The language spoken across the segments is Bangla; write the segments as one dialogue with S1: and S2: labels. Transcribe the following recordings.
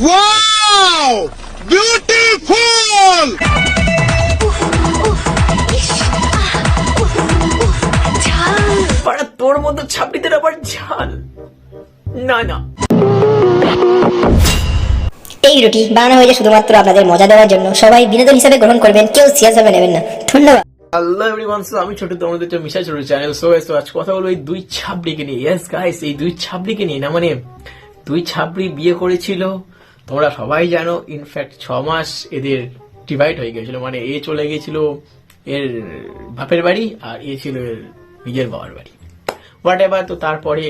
S1: Wow beautiful.
S2: তোর মতো ছাপড়িদের আবার ঝাল না না।
S3: এই ভিডিওটি বানানো হয়েছে শুধুমাত্র আপনাদের মজা দেওয়ার জন্য। সবাই বিনোদন হিসেবে গ্রহণ করবেন, কেউ সিরিয়াস ভাবে নেবেন না। ধন্যবাদ।
S2: হ্যালো এভরিওয়ান, আমি ছোট, তোমাদের হচ্ছে মিশা ছোট চ্যানেল। সো আজ কথা বলবো এই দুই ছাপড়িকে নিয়ে। ইয়েস গাইস, এই দুই ছাপড়িকে নিয়ে না, মানে দুই ছাপড়ি বিয়ে করেছিল, তোমরা সবাই জানো। ইনফ্যাক্ট 6 মাস এদের ডিভাইড হয়ে গেছিল, মানে এ চলে গেছিল এর বাপের বাড়ি আর এ ছিল এর নিজের বাবার বাড়ি, হোয়াট এভার। তো তারপরে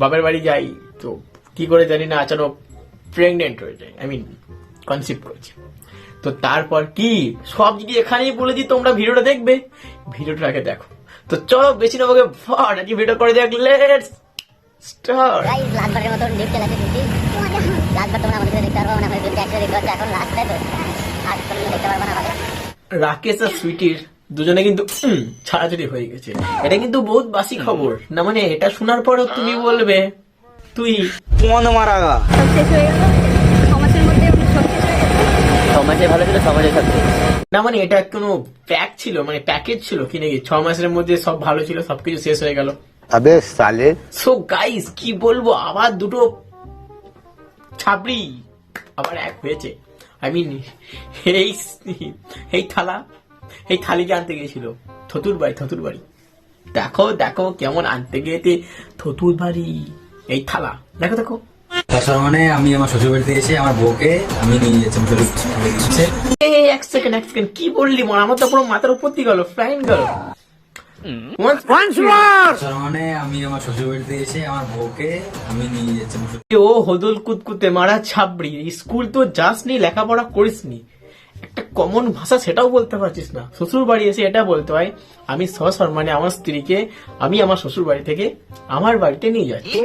S2: বাপের বাড়ি যাই, তো কি করে জানি না আচানক প্রেগনেন্ট হয়ে যায়, আই মিন কনসিভ করছে। তো তারপর কি সব যদি এখানেই বলে দিই, তোমরা ভিডিওটা দেখবে, ভিডিওটা আগে দেখো। তো চলো বেশি না বকে ফট আজকে ভিডিও করে দেখ, লেটস স্টার্ট।
S3: গাইস, লাস্টবারের মতো লিফট চালাতে দিচ্ছি। লাস্টবার তোমরা আমাদের দেখতে পারবো না, হয়তো দেখতে দেখতে এখন লাস্ট টাইম আর তোমরা দেখতে পারবো না।
S2: রাকেশ আর সুইটির দুজনে কিন্তু ছাড়াছাড়ি হয়ে গেছে। এটা কিন্তু বহুত বাসি খবর না, মানে এটা শোনার পরও তুমি বলবে তুই
S4: মন মারাগা
S5: সমাজে ভালো ছিল, সমাজে থাকবে
S2: না, মানে এটা কোনো প্যাক ছিল, মানে প্যাকেজ ছিল কি নাকি 6 মাসের মধ্যে সব ভালো ছিল, সবকিছু শেষ হয়ে গেল।
S4: আবে সালে
S2: সো গাইস কি বলবো, আবার দুটো ছাপড়ি আবার এক হয়েছে। আই মিন এই থালিকে আনতে গিয়েছিল থতুর বাড়ি। দেখো দেখো কেমন আনতে গিয়েছে থতুর বাড়ি এই থালা, দেখো দেখো।
S6: তাছাড়া মানে আমি আমার শ্বশুর বাড়িতে এসে আমার বউকে আমি নিয়ে যাচ্ছি।
S2: এক সেকেন্ড কি বললি, আমার তো পুরো মাথার উপর দিয়ে গেল, ফ্লাইং গেল।
S6: মানে আমি আমার শ্বশুর বাড়িতে এসে আমার বউকে আমি নিয়ে যাচ্ছি।
S2: ও হদল কুতকুতে মারা ছাবড়ি, স্কুল তো যাসনি, লেখাপড়া করিসনি, একটা কমন ভাষা সেটাও বলতে পারছিস না। শ্বশুর বাড়ি এসে এটা বলতে হয় আমি সসম্মানে আমার স্ত্রীকে আমি আমার শ্বশুর বাড়ি থেকে আমার বাড়িতে নিয়ে যাচ্ছি।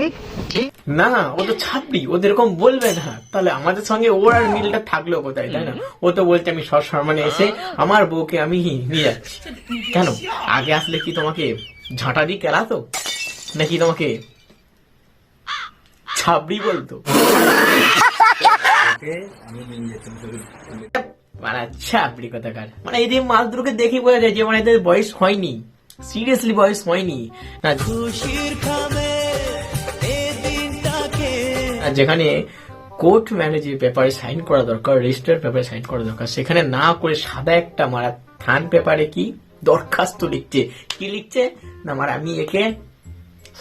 S2: না ও তো ছাপড়ি, ও এরকম বলবে না, তাহলে আমাদের সঙ্গে ওর আর মিলটা থাকলো কোথায়, তাই না? ও তো বলছে আমি সসম্মানে এসে আমার বউকে আমি নিয়ে যাচ্ছি। কেন আগে আসলে কি তোমাকে ঝাঁটা দিয়ে কেলাতো, নাকি তোমাকে ছাবড়ি বলতো? মানে ছাবড়ি কথাকার, মানে এদের মাছ দুটোকে দেখে বোঝা যায় যে মানে এদের বয়স হয়নি, সিরিয়াসলি বয়স হয়নি না। আর যেখানে কোর্ট ম্যারেজের পেপারে সাইন করা দরকার, রেজিস্টার পেপারে সাইন করা দরকার, সেখানে না করে সাদা একটা মারা থান পেপারে কি দরখাস্ত লিখছে, কি লিখছে না, আমার আমি একে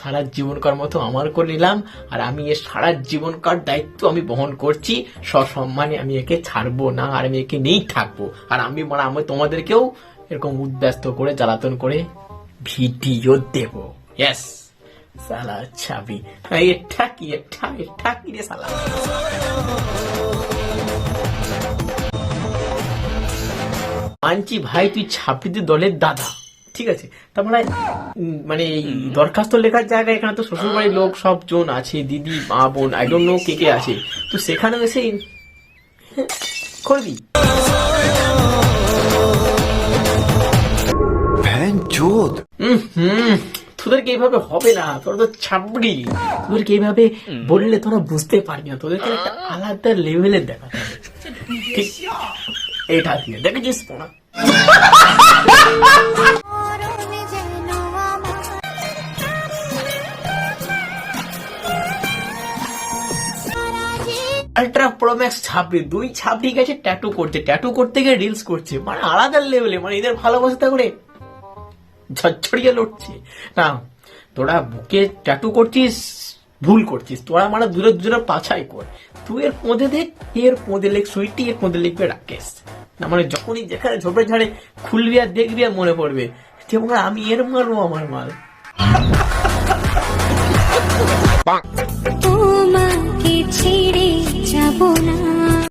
S2: সারা জীবনকার মতো আমার করে নিলাম, আর আমি এর সারা জীবনকার দায়িত্ব আমি বহন করছি, সসম্মানে আমি একে ছাড়বো না, আর আমি একে নিয়েই থাকবো। আর আমি মানে আমি তোমাদেরকেও এরকম উদ্ব্যস্ত করে জ্বালাতন করে ভিডিও দেব। ইয়েস সালা ছাবি, এটা কি রে সালা। মানছি ভাই তুই ছাপড়িদের দলের দাদা, ঠিক আছে, তার মানে এই দরখাস্ত লেখার জায়গায় এখানে তো শ্বশুর বাড়ির লোক সব জন আছে, দিদি মা বোন আই ডোন্ট নো কে আছে, তো সেখানে এসে করবি। তোদেরকে এইভাবে হবে না, তোরা তো ছাপড়ি, তোদেরকে এইভাবে বললে তোরা বুঝতে পারবি না, তোদেরকে একটা আলাদা লেভেলের দেখাতে হবে, ঠিক? এটা দিয়ে দেখেছিস না আল্ট্রা প্রো ম্যাক্স ছাপড়ি, দুই ছাপড়ি গেছে ট্যাটু করতে গিয়ে রিলস করছে, মানে আলাদা লেভেলে, মানে এদের ভালোবাসা করে ঝরঝরিয়ে লড়ছে না। তোরা বুকে ট্যাটু করছিস, ভুল করছিস, তোরা মানে দূরে পাছাই কর। তুই এর মধ্যে দেখ, এর মধ্যে লিখ সুইটি, এর মধ্যে লিখবে রাকেশ, না মানে যখনই যেখানে ঝোপে ঝাড়ে খুলবি আর দেখবি আর মনে পড়বে যে আমি এর মারবো আমার মাল।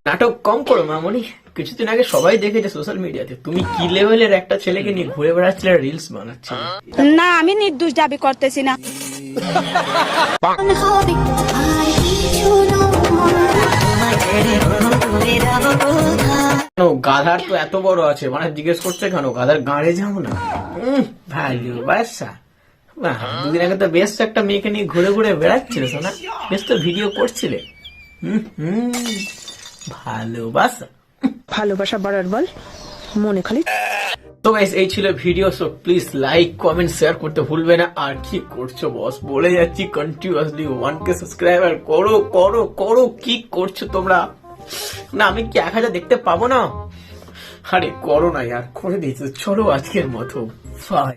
S2: নাটক কম করো মামনি, কিছুদিন আগে সবাই দেখেছে সোশ্যাল মিডিয়াতে তুমি কি লেভেলের একটা ছেলেকে নিয়ে ঘুরে বেড়াচ্ছিলে, রিলস বানাচ্ছিলে।
S7: না আমি নির্দোষ দাবি করতেছি না।
S2: গাধার তো এত বড় আছে, মানে জিজ্ঞেস করছে কেন গাধার গাঁড়ে যাবো না? ভালোবাসা দুদিন আগে তো বেশ একটা মেয়েকে নিয়ে ঘুরে বেড়াচ্ছিলে, শোনা বেশ তো ভিডিও করছিলে, ভালোবাসা।
S7: ভালোবাসা বাড়ার বল মনে খালি।
S2: তো গাইস এই ছিল video, so please like comment share করতে ভুলবে না। আর কি করছো বস, বলে যাচ্ছি কন্টিনিউয়াসলি 1K সাবস্ক্রাইবার করো করো করো, কি করছো তোমরা? না আমি কি 1000 দেখতে পাবো না? আরে করো না यार, করে দিয়েছো। চলো আজকের মতো বাই।